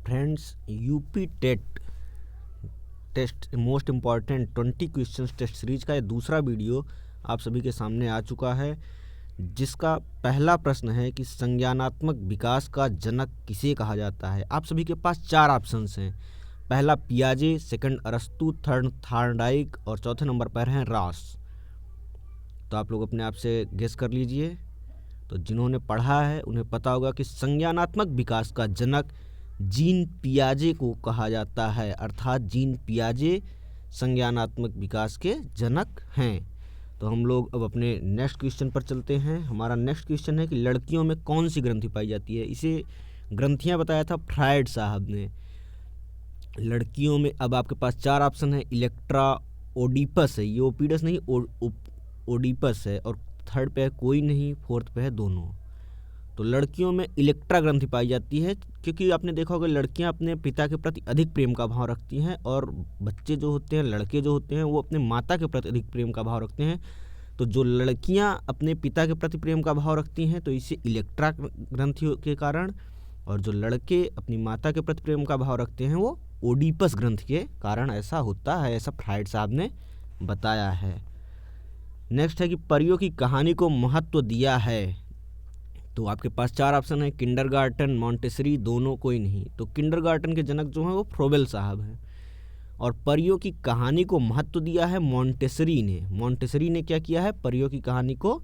Friends, UP TET test most important 20 questions test series का ये दूसरा वीडियो आप सभी के सामने आ चुका है, जिसका पहला प्रश्न है कि संज्ञानात्मक विकास का जनक किसे कहा जाता है। आप सभी के पास 4 ऑप्शंस हैं। पहला पियाजे, सेकंड अरस्तु, थर्ड थार्नडाइक और चौथे नंबर पर हैं रॉस। तो आप लोग अपने आप से गेस कर लीजिए। तो जिन्होंने पढ़ा है उन्हें पता होगा कि संज्ञानात्मक विकास का जनक जीन पियाजे को कहा जाता है, अर्थात जीन पियाजे संज्ञानात्मक विकास के जनक हैं। तो हम लोग अब अपने नेक्स्ट क्वेश्चन पर चलते हैं। हमारा नेक्स्ट क्वेश्चन है कि लड़कियों में कौन सी ग्रंथि पाई जाती है। इसे ग्रंथियां बताया था फ्रायड साहब ने। लड़कियों में अब आपके पास 4 ऑप्शन है। इलेक्ट्रा, ओडिपस है, ये ओपीडस नहीं ओडिपस है, और थर्ड पे है कोई नहीं, फोर्थ पे है दोनों। तो लड़कियों में इलेक्ट्रा ग्रंथि पाई जाती है, क्योंकि आपने देखा होगा लड़कियां अपने पिता के प्रति अधिक प्रेम का भाव रखती हैं, और बच्चे जो होते हैं, लड़के जो होते हैं, वो अपने माता के प्रति अधिक प्रेम का भाव रखते हैं। तो जो लड़कियां अपने पिता के प्रति प्रेम का भाव रखती हैं तो इसे इलेक्ट्रा ग्रंथि के कारण, और जो लड़के अपनी माता के प्रति प्रेम का भाव रखते हैं वो ओडिपस ग्रंथि के कारण ऐसा होता है, ऐसा फ्रायड साहब ने बताया है। नेक्स्ट है कि परियों की कहानी को महत्व दिया है। तो आपके पास 4 ऑप्शन है। किंडरगार्टन, मॉन्टेसरी, दोनों, कोई नहीं। तो किंडरगार्टन के जनक जो हैं वो फ्रोबेल साहब हैं, और परियों की कहानी को महत्व दिया है मॉन्टेसरी ने। मॉन्टेसरी ने क्या किया है? परियों की कहानी को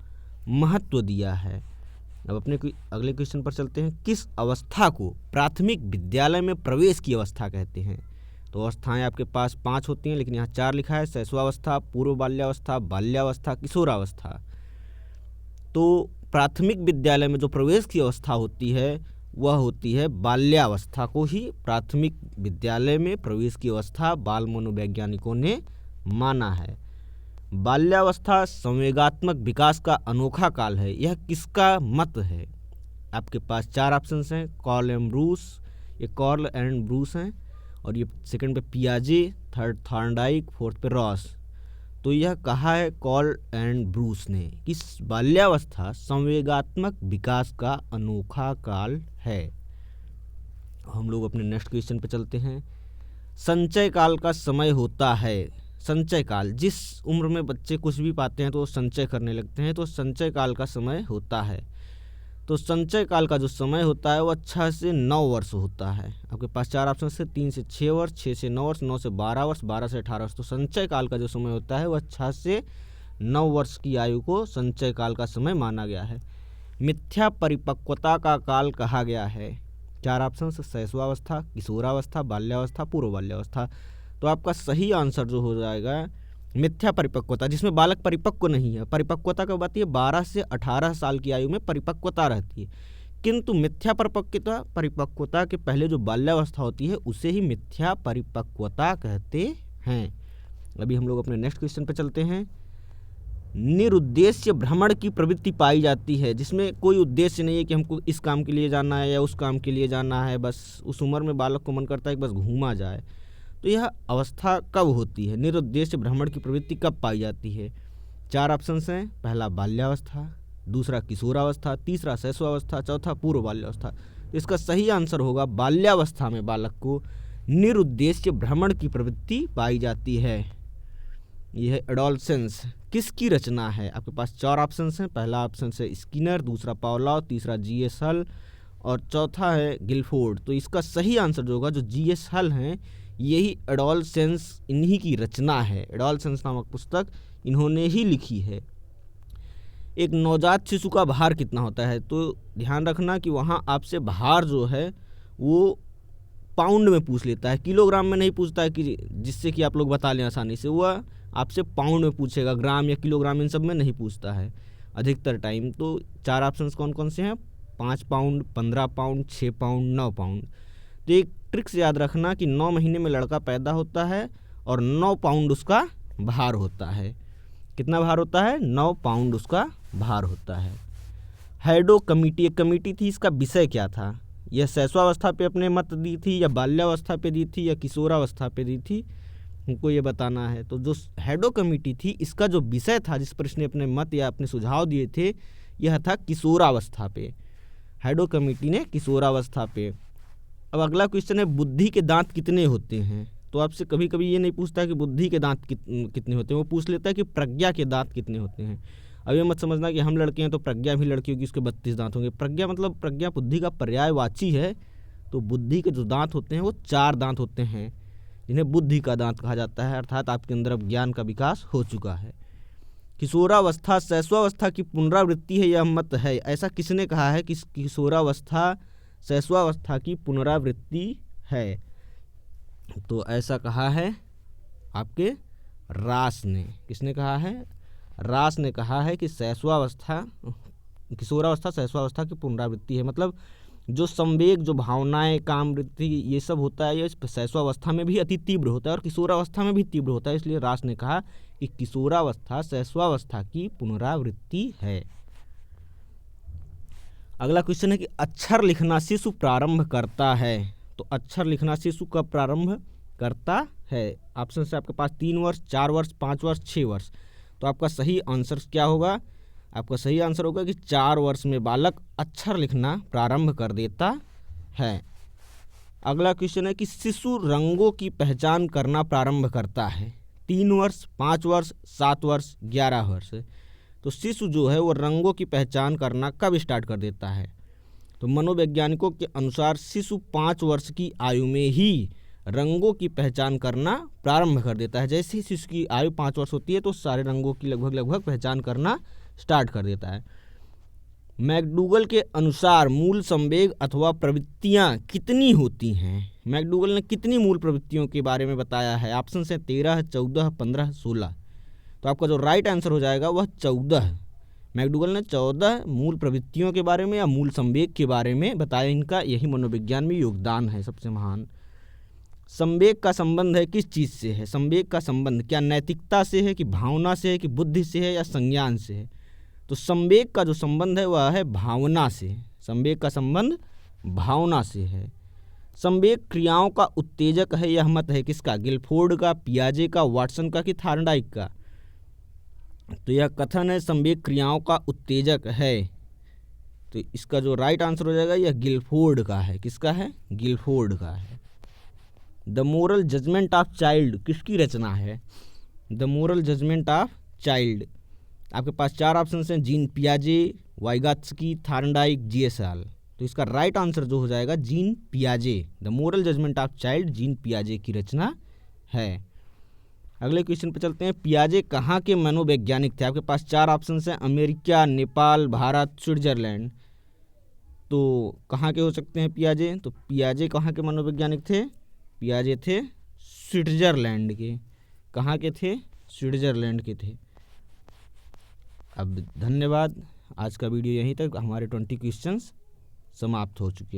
महत्व दिया है। अब अपने अगले क्वेश्चन पर चलते हैं। किस अवस्था को प्राथमिक विद्यालय में प्रवेश की अवस्था कहते हैं? तो अवस्थाएं आपके पास 5 होती हैं, लेकिन यहाँ 4 लिखा है। शैशवावस्था, पूर्व बाल्यावस्था, बाल्यावस्था, किशोरावस्था। तो प्राथमिक विद्यालय में जो प्रवेश की अवस्था होती है वह होती है बाल्यावस्था को ही प्राथमिक विद्यालय में प्रवेश की अवस्था बाल मनोवैज्ञानिकों ने माना है। बाल्यावस्था संवेगात्मक विकास का अनोखा काल है, यह किसका मत है? आपके पास 4 ऑप्शंस हैं। कॉर्ल एंड ब्रूस, ये कॉर्ल एंड ब्रूस हैं, और ये सेकंड पे पियाजे, थर्ड थार्नडाइक, फोर्थ पे रॉस। तो यह कहा है कॉर्ल एंड ब्रूस ने कि बाल्यावस्था संवेगात्मक विकास का अनोखा काल है। हम लोग अपने नेक्स्ट क्वेश्चन पे चलते हैं। संचय काल का समय होता है। संचय काल, जिस उम्र में बच्चे कुछ भी पाते हैं तो वो संचय करने लगते हैं, तो संचय काल का समय होता है। तो संचय काल का जो समय होता है वह 6 से 9 वर्ष होता है। आपके पास 4 ऑप्शन से 3 से 6 वर्ष, 6 से 9 वर्ष, 9 से 12 वर्ष, 12 से 18 वर्ष। तो संचय काल का जो समय होता है वह 6 से 9 वर्ष की आयु को संचय काल का समय माना गया है। मिथ्या परिपक्वता का काल कहा गया है। 4 ऑप्शन से शैशवावस्था, किशोरावस्था, बाल्यावस्था, पूर्व बाल्यावस्था। तो आपका सही आंसर जो हो जाएगा मिथ्या परिपक्वता, जिसमें बालक परिपक्व नहीं है। परिपक्वता कब आती है? 12 से 18 साल की आयु में परिपक्वता रहती है, किंतु मिथ्या परिपक्वता के पहले जो बाल्यावस्था होती है उसे ही मिथ्या परिपक्वता कहते हैं। अभी हम लोग अपने नेक्स्ट क्वेश्चन पर चलते हैं। निरुद्देश्य भ्रमण की प्रवृत्ति पाई जाती है, जिसमें कोई उद्देश्य नहीं है कि हमको इस काम के लिए जाना है या उस काम के लिए जाना है, बस उस उम्र में बालक को मन करता है कि बस घूमा जाए। तो यह अवस्था कब होती है? निरुद्देश्य भ्रमण की प्रवृत्ति कब पाई जाती है? 4 ऑप्शंस हैं। पहला बाल्यावस्था, दूसरा किशोरावस्था, तीसरा शैशवावस्था, चौथा पूर्व बाल्यावस्था। तो इसका सही आंसर होगा बाल्यावस्था में बालक को निरुद्देश्य भ्रमण की प्रवृत्ति पाई जाती है। यह है एडोलसेंस। किसकी रचना है? आपके पास 4 ऑप्शंस हैं। पहला ऑप्शन है स्किनर, दूसरा पावलोव, तीसरा जीएस हल और चौथा है गिलफोर्ड। तो इसका सही आंसर जो होगा, जो जीएस हल हैं, यही एडोलसेंस इन्हीं की रचना है। एडोलसेंस नामक पुस्तक इन्होंने ही लिखी है। एक नवजात शिशु का भार कितना होता है? तो ध्यान रखना कि वहाँ आपसे भार जो है वो पाउंड में पूछ लेता है, किलोग्राम में नहीं पूछता है, कि जिससे कि आप लोग बता लें आसानी से। वह आपसे पाउंड में पूछेगा, ग्राम या किलोग्राम इन सब में नहीं पूछता है अधिकतर टाइम। तो 4 ऑप्शंस कौन कौन से हैं? 5 पाउंड, 15 पाउंड, 6 पाउंड, 9 पाउंड। तो एक ट्रिक से याद रखना कि 9 महीने में लड़का पैदा होता है और 9 पाउंड उसका भार होता है। कितना भार होता है? 9 पाउंड उसका भार होता है। हैडो कमेटी एक कमेटी थी, इसका विषय क्या था? यह शैशवावस्था पे अपने मत दी थी, या बाल्यावस्था पे दी थी, या किशोरावस्था पे दी थी, हमको ये बताना है। तो जो हैडो कमेटी थी, इसका जो विषय था जिस पर इसने अपने मत या अपने सुझाव दिए थे, यह था किशोरावस्था पे। हैडो कमेटी ने किशोरावस्था पे अब अगला क्वेश्चन है बुद्धि के दांत कितने होते हैं। तो आपसे कभी कभी ये नहीं पूछता कि बुद्धि के दांत कितने होते हैं, वो पूछ लेता है कि प्रज्ञा के दांत कितने होते हैं। अब ये मत समझना कि हम लड़के हैं तो प्रज्ञा भी लड़की होगी, उसके 32 दांत होंगे। प्रज्ञा मतलब प्रज्ञा बुद्धि का पर्यायवाची है। तो बुद्धि के जो दांत होते हैं वो 4 दांत होते हैं, जिन्हें बुद्धि का दांत कहा जाता है, अर्थात आपके अंदर अब ज्ञान का विकास हो चुका है। किशोरावस्था शैशवावस्था की पुनरावृत्ति है, यह मत है। ऐसा किसने कहा है कि किशोरावस्था शैशवावस्था की पुनरावृत्ति है? तो ऐसा कहा है आपके रास ने। किसने कहा है? रास ने कहा है कि किशोरावस्था शैशवावस्था की पुनरावृत्ति है। मतलब जो संवेग, जो भावनाएं, काम वृत्ति, ये सब होता है, ये शैशवावस्था में भी अति तीव्र होता है और किशोरावस्था में भी तीव्र होता है। इसलिए रास ने कहा कि किशोरावस्था शैशवावस्था की पुनरावृत्ति है। अगला क्वेश्चन है कि अक्षर लिखना शिशु प्रारंभ करता है। तो अक्षर लिखना शिशु कब प्रारंभ करता है? ऑप्शन से आपके पास 3 वर्ष, 4 वर्ष, 5 वर्ष, 6 वर्ष। तो आपका सही आंसर क्या होगा? आपका सही आंसर होगा कि 4 वर्ष में बालक अक्षर लिखना प्रारंभ कर देता है। अगला क्वेश्चन है कि शिशु रंगों की पहचान करना प्रारंभ करता है। 3 वर्ष, 5 वर्ष, 7 वर्ष, 11 वर्ष। तो शिशु जो है वो रंगों की पहचान करना कब स्टार्ट कर देता है? तो मनोवैज्ञानिकों के अनुसार शिशु 5 वर्ष की आयु में ही रंगों की पहचान करना प्रारंभ कर देता है। जैसे ही शिशु की आयु 5 वर्ष होती है तो सारे रंगों की लगभग पहचान करना स्टार्ट कर देता है। मैकडूगल के अनुसार मूल संवेग अथवा प्रवृत्तियां कितनी होती हैं? मैकडूगल ने कितनी मूल प्रवृत्तियों के बारे में बताया है? ऑप्शन से 13, 14, 15, 16। तो आपका जो राइट आंसर हो जाएगा वह 14। मैकडूगल ने 14 मूल प्रवृत्तियों के बारे में या मूल संवेग के बारे में बताया। इनका यही मनोविज्ञान में योगदान है सबसे महान। संवेग का संबंध है किस चीज़ से है? संवेग का संबंध क्या नैतिकता से है, कि भावना से है, कि बुद्धि से है, या संज्ञान से है? तो संवेग का जो संबंध है वह है भावना से। संवेग का संबंध भावना से है। संवेग क्रियाओं का उत्तेजक है, यह मत है किसका? गिलफोर्ड का, पियाजे का, वाटसन का, कि थार्नडाइक का? तो यह कथन है संवेग क्रियाओं का उत्तेजक है। तो इसका जो राइट आंसर हो जाएगा यह गिलफोर्ड का है। किसका है? गिलफोर्ड का है। The moral judgement of child किसकी रचना है? The moral judgement of child. आपके पास 4 ऑप्शन हैं, जीन पियाजे, वाइगात्स्की, थार्नडाइक, जीएसएल। तो इसका राइट आंसर जो हो जाएगा जीन पियाजे। The moral judgement of child Jean पियाजे की रचना है। अगले क्वेश्चन पर चलते हैं। पियाजे कहाँ के मनोवैज्ञानिक थे? आपके पास 4 ऑप्शन हैं, अमेरिका, नेपाल, भारत, स्विट्जरलैंड। तो कहाँ के हो सकते हैं पियाजे? तो पियाजे कहाँ के मनोवैज्ञानिक थे? पियाजे थे स्विट्जरलैंड के। कहाँ के थे? स्विट्जरलैंड के थे। अब धन्यवाद। आज का वीडियो यहीं तक। हमारे 20 क्वेश्चंस समाप्त हो चुके हैं।